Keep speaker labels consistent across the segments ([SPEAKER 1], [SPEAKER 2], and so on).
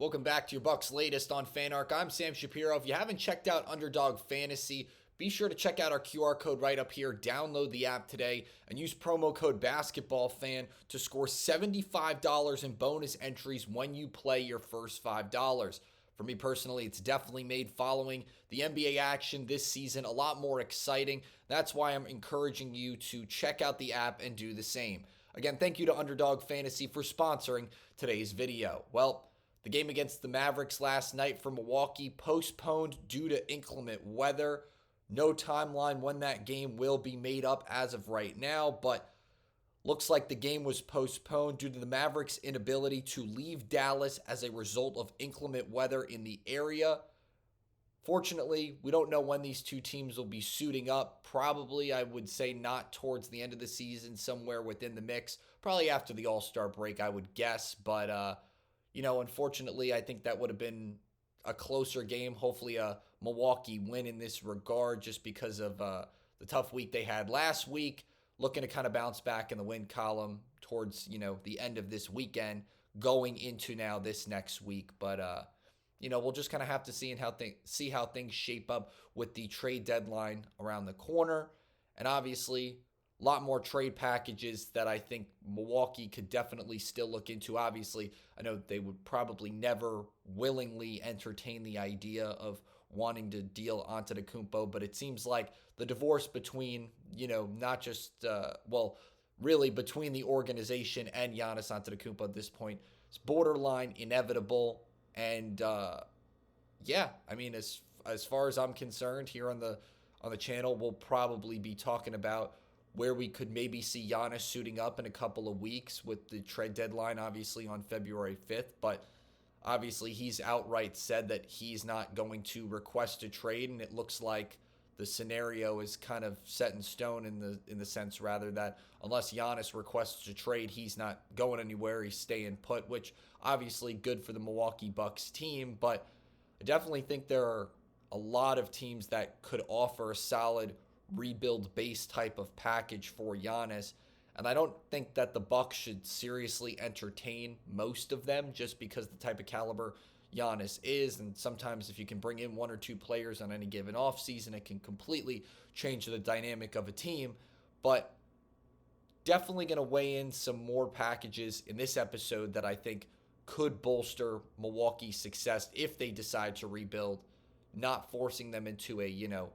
[SPEAKER 1] Welcome back to your Bucks latest on FanArc. I'm Sam Shapiro. If you haven't checked out Underdog Fantasy, be sure to check out our QR code right up here. Download the app today and use promo code BasketballFan to score $75 in bonus entries when you play your first $5. For me personally, it's definitely made following the NBA action this season a lot more exciting. That's why I'm encouraging you to check out the app and do the same. Again, thank you to Underdog Fantasy for sponsoring today's video. Well, the game against the Mavericks last night for Milwaukee postponed due to inclement weather. No timeline when that game will be made up as of right now, but looks like the game was postponed due to the Mavericks' inability to leave Dallas as a result of inclement weather in the area. Fortunately, we don't know when these two teams will be suiting up. Probably, I would say, not towards the end of the season, somewhere within the mix. Probably after the All-Star break, I would guess, but unfortunately, I think that would have been a closer game. Hopefully a Milwaukee win in this regard just because of the tough week they had last week. Looking to kind of bounce back in the win column towards, the end of this weekend going into now this next week. But, we'll just kind of have to see how things shape up with the trade deadline around the corner. And obviously, a lot more trade packages that I think Milwaukee could definitely still look into. Obviously, I know they would probably never willingly entertain the idea of wanting to deal Antetokounmpo, but it seems like the divorce between, not just, really between the organization and Giannis Antetokounmpo at this point is borderline inevitable. And, as far as I'm concerned, here on the channel, we'll probably be talking about where we could maybe see Giannis suiting up in a couple of weeks with the trade deadline, obviously, on February 5th. But obviously, he's outright said that he's not going to request a trade, and it looks like the scenario is kind of set in stone in the sense, rather, that unless Giannis requests a trade, he's not going anywhere. He's staying put, which obviously good for the Milwaukee Bucks team. But I definitely think there are a lot of teams that could offer a solid rebuild base type of package for Giannis, and I don't think that the Bucks should seriously entertain most of them just because the type of caliber Giannis is. And sometimes if you can bring in one or two players on any given offseason, it can completely change the dynamic of a team. But definitely going to weigh in some more packages in this episode that I think could bolster Milwaukee's success if they decide to rebuild, not forcing them into a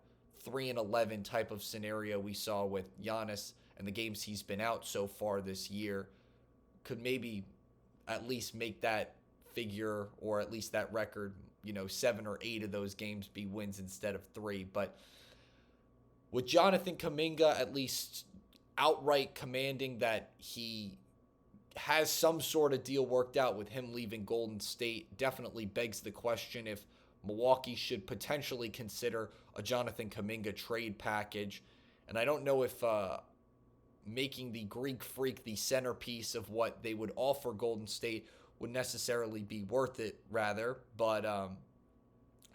[SPEAKER 1] 3-11 type of scenario we saw with Giannis and the games he's been out so far this year. Could maybe at least make that figure, or at least that record, 7 or 8 of those games be wins instead of 3. But with Jonathan Kuminga at least outright commanding that he has some sort of deal worked out with him leaving Golden State, definitely begs the question if Milwaukee should potentially consider a Jonathan Kuminga trade package. And I don't know if making the Greek Freak the centerpiece of what they would offer Golden State would necessarily be worth it, rather. But I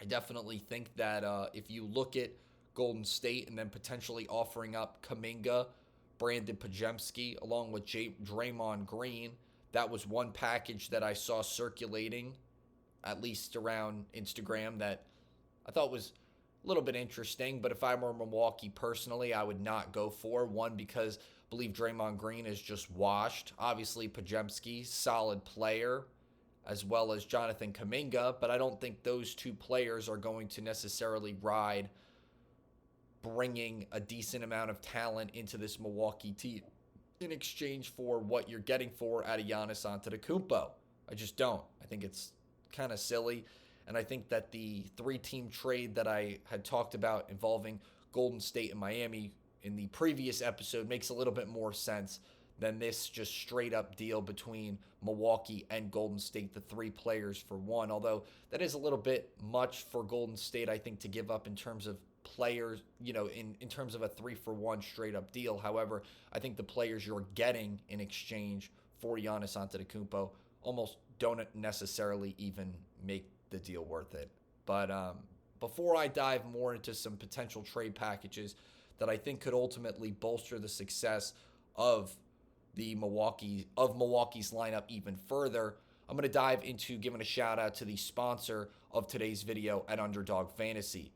[SPEAKER 1] definitely think that if you look at Golden State and then potentially offering up Kuminga, Brandon Pajemski, along with Draymond Green, that was one package that I saw circulating, at least around Instagram, that I thought was a little bit interesting. But if I were Milwaukee personally, I would not go for one, because I believe Draymond Green is just washed. Obviously, Pajemski, solid player, as well as Jonathan Kuminga, but I don't think those two players are going to necessarily ride bringing a decent amount of talent into this Milwaukee team in exchange for what you're getting for out of Giannis Antetokounmpo. I just don't. I think it's kind of silly. And I think that the 3-team trade that I had talked about involving Golden State and Miami in the previous episode makes a little bit more sense than this just straight up deal between Milwaukee and Golden State, the 3 players for one. Although that is a little bit much for Golden State, I think, to give up in terms of players, in terms of a 3-for-1 straight up deal. However, I think the players you're getting in exchange for Giannis Antetokounmpo almost don't necessarily even make the deal worth it. But before I dive more into some potential trade packages that I think could ultimately bolster the success of Milwaukee's lineup even further, I'm going to dive into giving a shout out to the sponsor of today's video at Underdog Fantasy.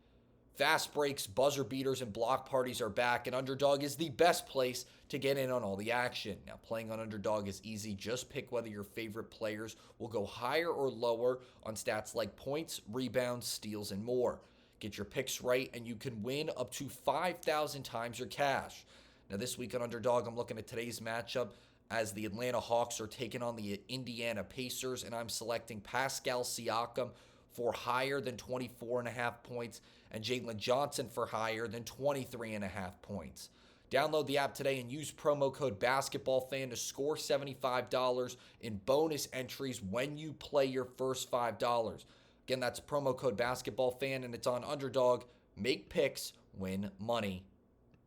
[SPEAKER 1] Fast breaks, buzzer beaters, and block parties are back, and Underdog is the best place to get in on all the action. Now, playing on Underdog is easy. Just pick whether your favorite players will go higher or lower on stats like points, rebounds, steals, and more. Get your picks right, and you can win up to 5,000 times your cash. Now, this week on Underdog, I'm looking at today's matchup as the Atlanta Hawks are taking on the Indiana Pacers, and I'm selecting Pascal Siakam for higher than 24.5 points and Jalen Johnson for higher than 23.5 points. Download the app today and use promo code BASKETBALLFAN to score $75 in bonus entries when you play your first $5. Again, that's promo code BASKETBALLFAN, and it's on Underdog. Make picks, win money.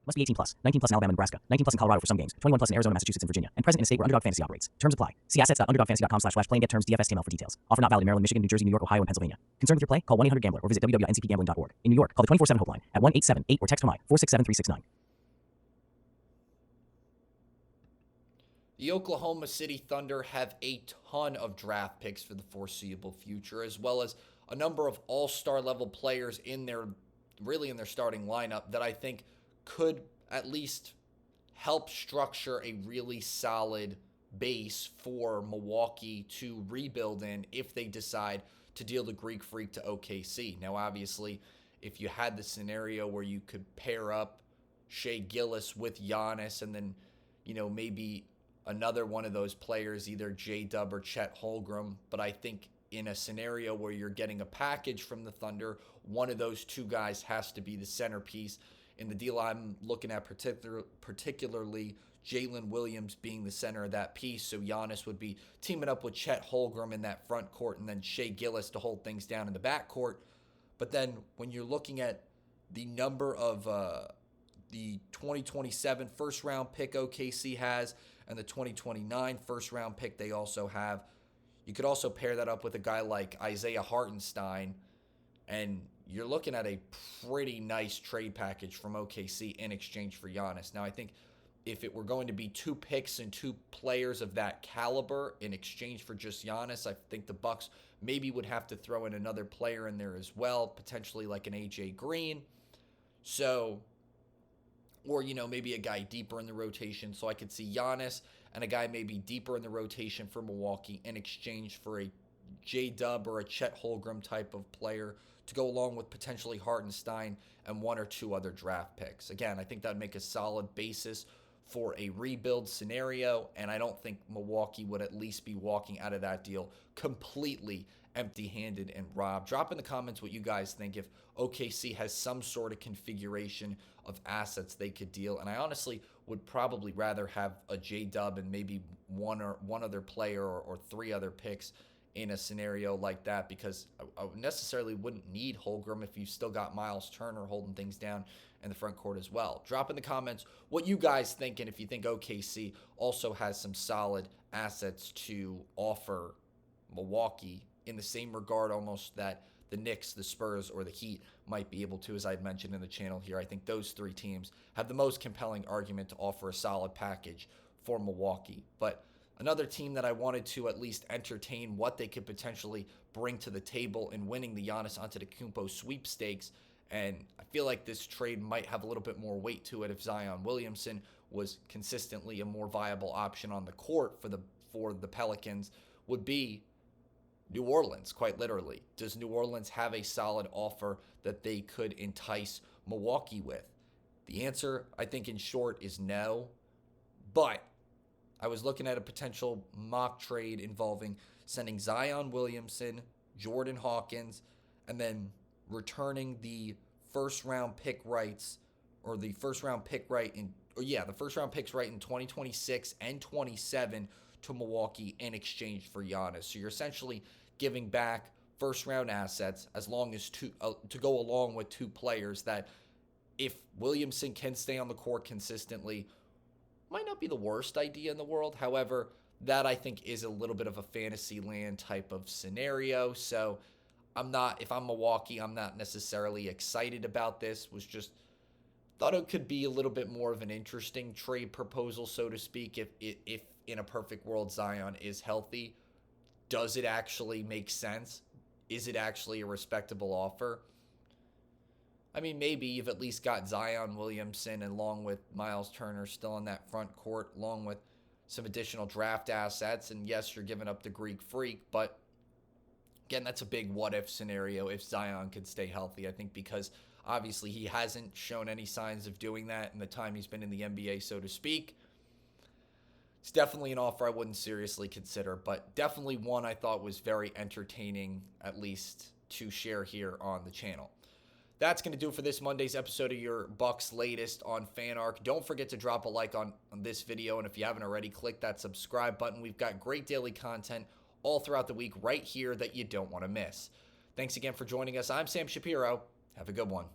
[SPEAKER 2] Must be 18 plus. 19 plus in Alabama, Nebraska. 19 plus in Colorado for some games. 21 plus in Arizona, Massachusetts, and Virginia. And present in a state where Underdog Fantasy operates. Terms apply. See assets.underdogfantasy.com/play and get terms DFSTML for details. Offer not valid in Maryland, Michigan, New Jersey, New York, Ohio, and Pennsylvania. Concerned with your play? Call 1-800-GAMBLER or visit www.ncpgambling.org. In New York, call the 24/7 helpline at 1-878 or text PMI 467-369.
[SPEAKER 1] The Oklahoma City Thunder have a ton of draft picks for the foreseeable future, as well as a number of all-star level players in their starting lineup that I think could at least help structure a really solid base for Milwaukee to rebuild in if they decide to deal the Greek Freak to OKC. Now, obviously, if you had the scenario where you could pair up Shea Gillis with Giannis and then, maybe another one of those players, either J-Dub or Chet Holmgren, but I think in a scenario where you're getting a package from the Thunder, one of those two guys has to be the centerpiece. In the deal I'm looking at particularly Jalen Williams being the center of that piece, so Giannis would be teaming up with Chet Holmgren in that front court and then Shea Gillis to hold things down in the back court. But then when you're looking at the number of the 2027 first-round pick OKC has and the 2029 first-round pick they also have, you could also pair that up with a guy like Isaiah Hartenstein, and you're looking at a pretty nice trade package from OKC in exchange for Giannis. Now, I think if it were going to be two picks and two players of that caliber in exchange for just Giannis, I think the Bucks maybe would have to throw in another player in there as well, potentially like an AJ Green. So, or, maybe a guy deeper in the rotation. So I could see Giannis and a guy maybe deeper in the rotation for Milwaukee in exchange for a J-Dub or a Chet Holmgren type of player to go along with potentially Hartenstein and one or two other draft picks. Again, I think that would make a solid basis for a rebuild scenario, and I don't think Milwaukee would at least be walking out of that deal completely empty-handed and robbed. Drop in the comments what you guys think if OKC has some sort of configuration of assets they could deal, and I honestly would probably rather have a J-Dub and maybe one other player or three other picks in a scenario like that, because I necessarily wouldn't need Holmgren if you still got Miles Turner holding things down in the front court as well. Drop in the comments what you guys think, and if you think OKC also has some solid assets to offer Milwaukee in the same regard almost that the Knicks, the Spurs, or the Heat might be able to, as I'd mentioned in the channel here. I think those three teams have the most compelling argument to offer a solid package for Milwaukee. But another team that I wanted to at least entertain what they could potentially bring to the table in winning the Giannis Antetokounmpo sweepstakes, and I feel like this trade might have a little bit more weight to it if Zion Williamson was consistently a more viable option on the court for the Pelicans, would be New Orleans, quite literally. Does New Orleans have a solid offer that they could entice Milwaukee with? The answer, I think in short, is no, but I was looking at a potential mock trade involving sending Zion Williamson, Jordan Hawkins, and then returning the first-round pick rights, or the first-round pick right in, the first-round picks right in 2026 and 27 to Milwaukee in exchange for Giannis. So you're essentially giving back first-round assets as long as to go along with two players that, if Williamson can stay on the court consistently, might not be the worst idea in the world. However, that I think is a little bit of a fantasy land type of scenario. So if I'm Milwaukee, I'm not necessarily excited about this. Was just thought it could be a little bit more of an interesting trade proposal, so to speak, if in a perfect world Zion is healthy. Does it actually make sense? Is it actually a respectable offer? I mean, maybe you've at least got Zion Williamson along with Miles Turner still in that front court, along with some additional draft assets. And yes, you're giving up the Greek Freak, but again, that's a big what-if scenario if Zion could stay healthy. I think because obviously he hasn't shown any signs of doing that in the time he's been in the NBA, so to speak. It's definitely an offer I wouldn't seriously consider, but definitely one I thought was very entertaining, at least to share here on the channel. That's going to do it for this Monday's episode of your Bucks Latest on FanArc. Don't forget to drop a like on this video, and if you haven't already, click that subscribe button. We've got great daily content all throughout the week right here that you don't want to miss. Thanks again for joining us. I'm Sam Shapiro. Have a good one.